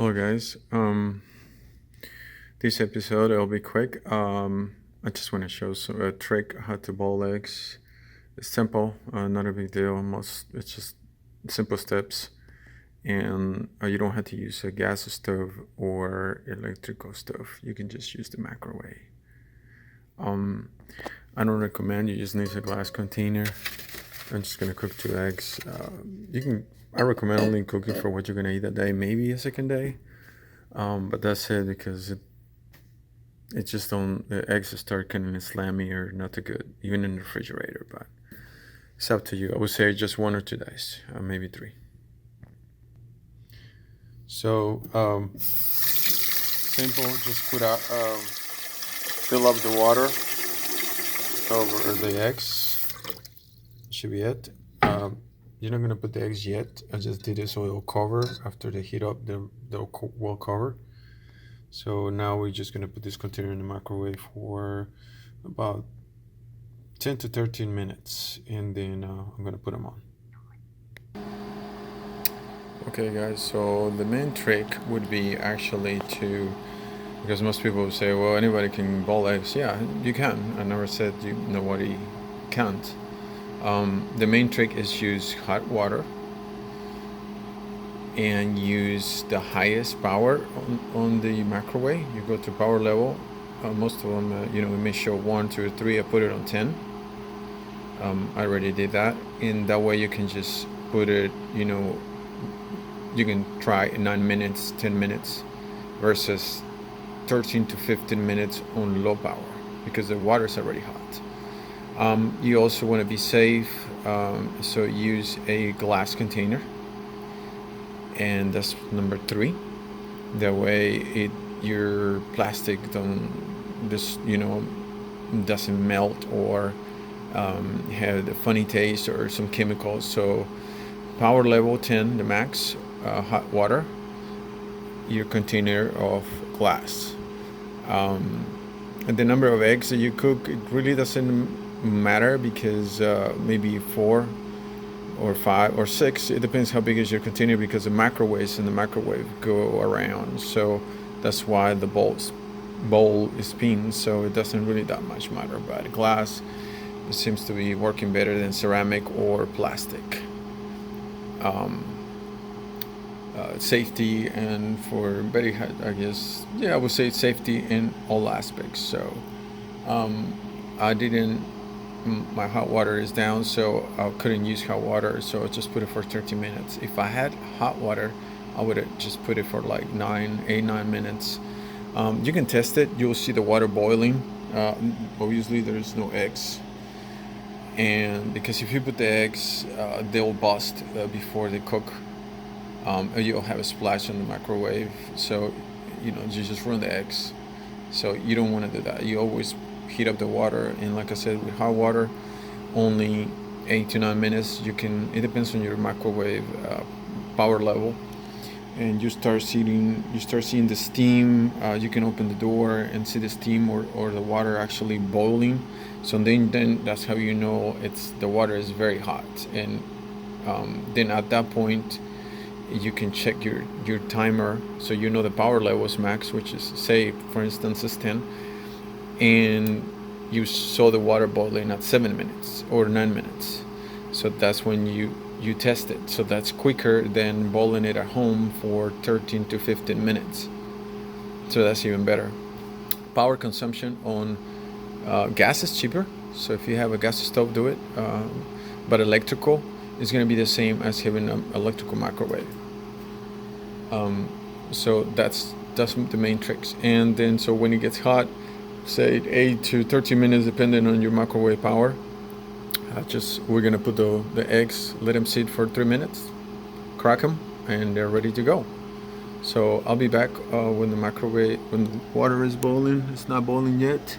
Hello guys. This episode will be quick. I just want to show a trick how to boil eggs. It's simple, not a big deal. It's just simple steps, and you don't have to use a gas stove or electrical stove. You can just use the microwave. I don't recommend. You just need a glass container. I'm just gonna cook 2 eggs. I recommend only cooking for what you're gonna eat that day, maybe a second day. But that's it because it just don't the eggs start kind of slammy or not too good, even in the refrigerator. But it's up to you. I would say just 1 or 2 days, maybe 3. So simple. Just fill up the water over the eggs. Should be it. You're not gonna put the eggs yet. I just did it so it'll cover after they heat up. They'll well cover. So now we're just gonna put this container in the microwave for about 10 to 13 minutes, and then I'm gonna put them on. Okay, guys. So the main trick would be actually because most people would say, well, anybody can boil eggs. Yeah, you can. I never said nobody can't. The main trick is use hot water and use the highest power on the microwave. You go to power level. Most of them, it may show 1, 2, 3. I put it on 10. I already did that, and that way you can just put it. You can try 9 minutes, 10 minutes, versus 13 to 15 minutes on low power because the water is already hot. You also want to be safe, so use a glass container, and that's number 3. That way your plastic doesn't melt or have a funny taste or some chemicals. So power level 10, the max, hot water, your container of glass. And the number of eggs that you cook, it really doesn't matter because maybe 4 or 5 or 6, it depends how big is your container, because the microwaves in the microwave go around. So that's why the bowl is spins, so it doesn't really that much matter. But glass, it seems to be working better than ceramic or plastic. Safety, and for very high, I guess, I would say safety in all aspects. So I didn't my hot water is down, so I couldn't use hot water, so I just put it for 30 minutes. If I had hot water, I would have just put it for like 9 minutes. You can test it. You'll see the water boiling. Obviously there's no eggs, and because if you put the eggs, they'll bust before they cook. You'll have a splash in the microwave, so you just run the eggs. So you don't want to do that. You always heat up the water, and like I said, with hot water, only 8 to 9 minutes. It depends on your microwave power level, and you start seeing the steam. You can open the door and see the steam or the water actually boiling. So then that's how you know the water is very hot. And then at that point you can check your timer, so the power level is max, which is, say for instance, is 10, and you saw the water boiling at 7 minutes or 9 minutes. So that's when you test it. So that's quicker than boiling it at home for 13 to 15 minutes. So that's even better. Power consumption on gas is cheaper, so if you have a gas stove, do it. But electrical is going to be the same as having an electrical microwave. So that's the main tricks. And then so when it gets hot, say 8 to 13 minutes depending on your microwave power, we're gonna put the eggs, let them sit for 3 minutes, crack them, and they're ready to go. So I'll be back when the water is boiling. It's not boiling yet,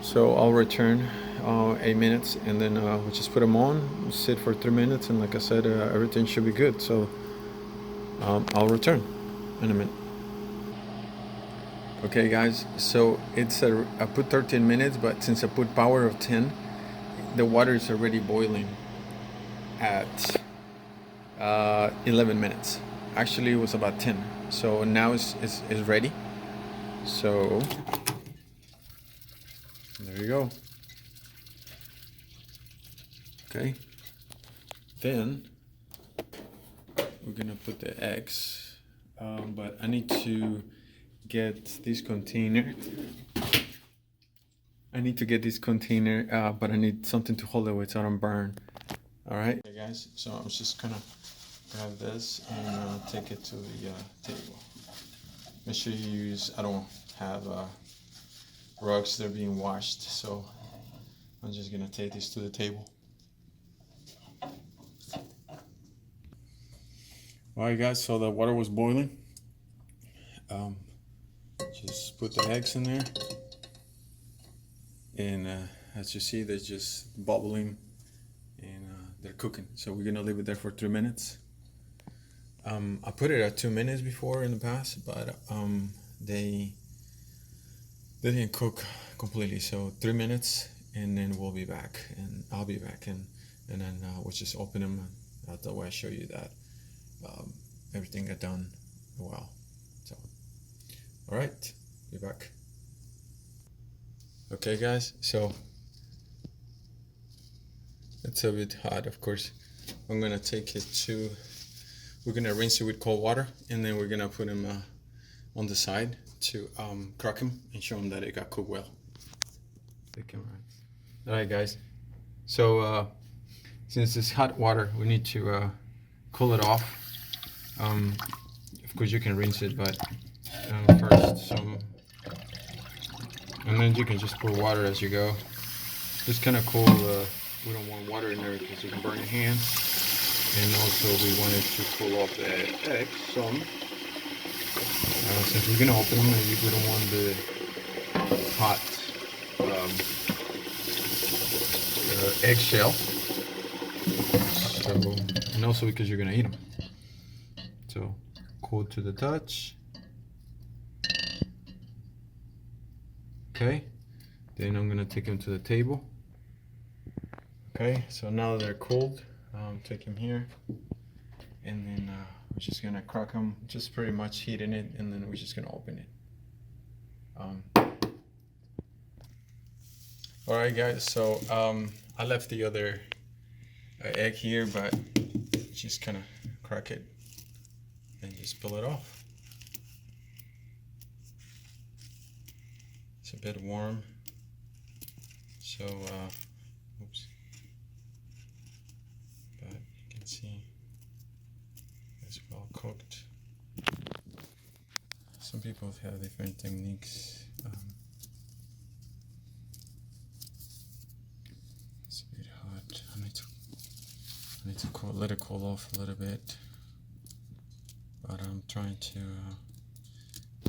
so I'll return 8 minutes, and then we'll just put them on, sit for 3 minutes, and like I said, everything should be good. So I'll return in a minute. Okay guys, so I put 13 minutes, but since I put power of 10, the water is already boiling at 11 minutes. Actually, it was about 10. So now it's ready. So there you go. Okay. Then we're gonna put the eggs, but I need to get this container. But I need something to hold it with so I don't burn. All right, okay, guys. So I'm just gonna grab this and take it to the table. Make sure you use. I don't have rugs; they're being washed, so I'm just gonna take this to the table. All right, guys. So the water was boiling. Just put the eggs in there, and as you see, they're just bubbling, and they're cooking. So we're gonna leave it there for 3 minutes. I put it at 2 minutes before in the past, but they didn't cook completely. So 3 minutes, and then we'll be back, and I'll be back, and then we'll just open them. And that way I show you that everything got done well. So, all right, be back. Okay, guys. So it's a bit hot, of course. I'm gonna take it to. We're gonna rinse it with cold water, and then we're gonna put them on the side to crack them and show them that it got cooked well. All right, guys. So since it's hot water, we need to cool it off. Of course, you can rinse it, but first some, and then you can just pour water as you go. Just kind of cool. We don't want water in there because you can burn your hands. And also we wanted to cool off the eggs some. Since we're gonna open them, we don't want the hot eggshell. So, and also because you're gonna eat them. So cool to the touch. Okay. Then I'm gonna take them to the table. Okay. So now they're cooled. Take them here, and then we're just gonna crack them, just pretty much heating it, and then we're just gonna open it. All right, guys. So I left the other egg here, but just kind of crack it and just pull it off. It's a bit warm, so oops. See, it's well cooked. Some people have different techniques. It's a bit hot. I need to let it cool off a little bit. But I'm trying to.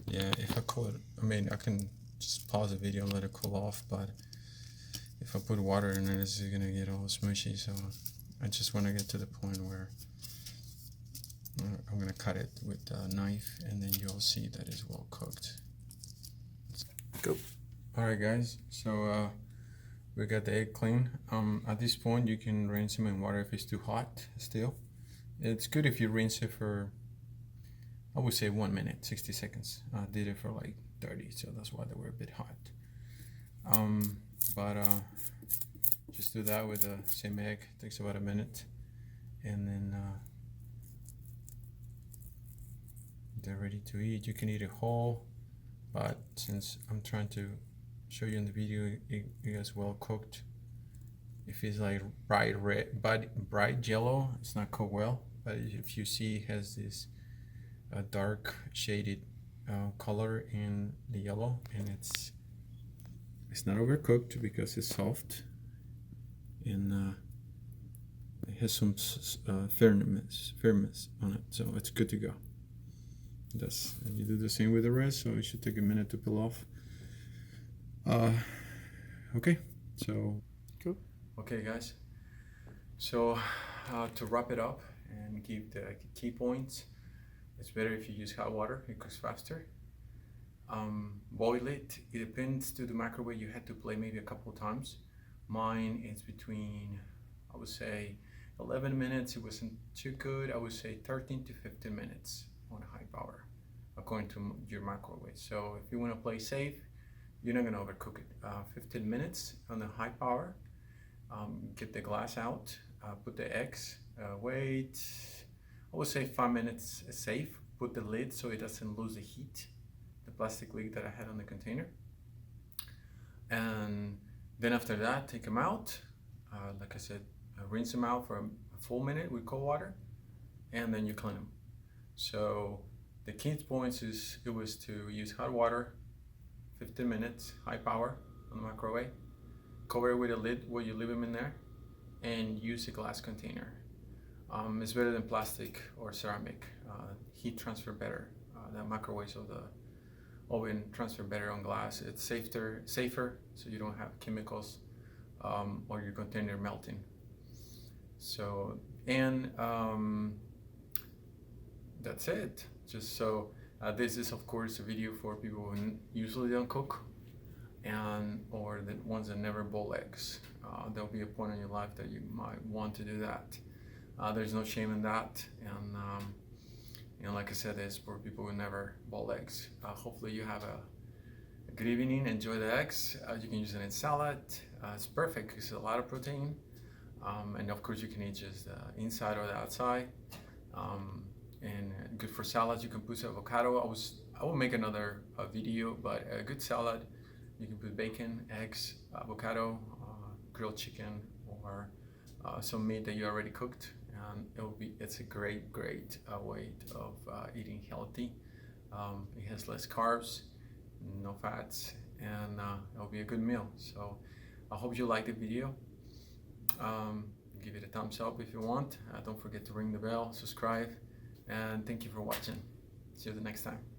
Yeah, if I cool it, I mean, I can just pause the video and let it cool off. But if I put water in it, it's gonna get all smushy. So I just want to get to the point where I'm going to cut it with a knife, and then you'll see that it's well cooked. Go. Alright, guys, so we got the egg clean. At this point, you can rinse them in water if it's too hot still. It's good if you rinse it for, I would say 1 minute, 60 seconds. I did it for like 30, so that's why they were a bit hot. Just do that with the same egg. It takes about a minute, and then they're ready to eat. You can eat it whole, but since I'm trying to show you in the video, it is well cooked. If it's like bright red, bright yellow, it's not cooked well. But if you see, it has this dark shaded color in the yellow, and it's not overcooked because it's soft. And it has some firmness on it, so it's good to go. And you do the same with the rest, so it should take a minute to peel off. Okay, so cool. Okay, guys. So to wrap it up and keep the key points, it's better if you use hot water. It cooks faster. Boil it. It depends to the microwave. You had to play maybe a couple of times. Mine is between, I would say, 11 minutes, it wasn't too good. I would say 13 to 15 minutes on high power, according to your microwave. So if you want to play safe, you're not gonna overcook it. 15 minutes on the high power. Get the glass out, put the eggs, wait, I would say 5 minutes is safe. Put the lid so it doesn't lose the heat, the plastic lid that I had on the container. And then after that, take them out. Like I said, rinse them out for a full minute with cold water, and then you clean them. So the key points is it was to use hot water, 15 minutes, high power on the microwave. Cover it with a lid while you leave them in there, and use a glass container. It's better than plastic or ceramic. Heat transfer better. The microwaves of the oven transfer better on glass. It's safer, so you don't have chemicals or your container melting. So, and that's it. Just so this is of course a video for people who usually don't cook, and or the ones that never boil eggs. There'll be a point in your life that you might want to do that. There's no shame in that, and like I said, it's for people who never boil eggs. Hopefully you have a good evening. Enjoy the eggs. You can use it in salad. It's perfect. It's a lot of protein, and of course you can eat just the inside or the outside. And good for salads. You can put avocado. I will make another video, but a good salad. You can put bacon, eggs, avocado, grilled chicken, or some meat that you already cooked, and it's a great way of eating healthy. It has less carbs, no fats, and it'll be a good meal. So I hope you like the video. Give it a thumbs up if you want. Don't forget to ring the bell, subscribe, and thank you for watching. See you the next time.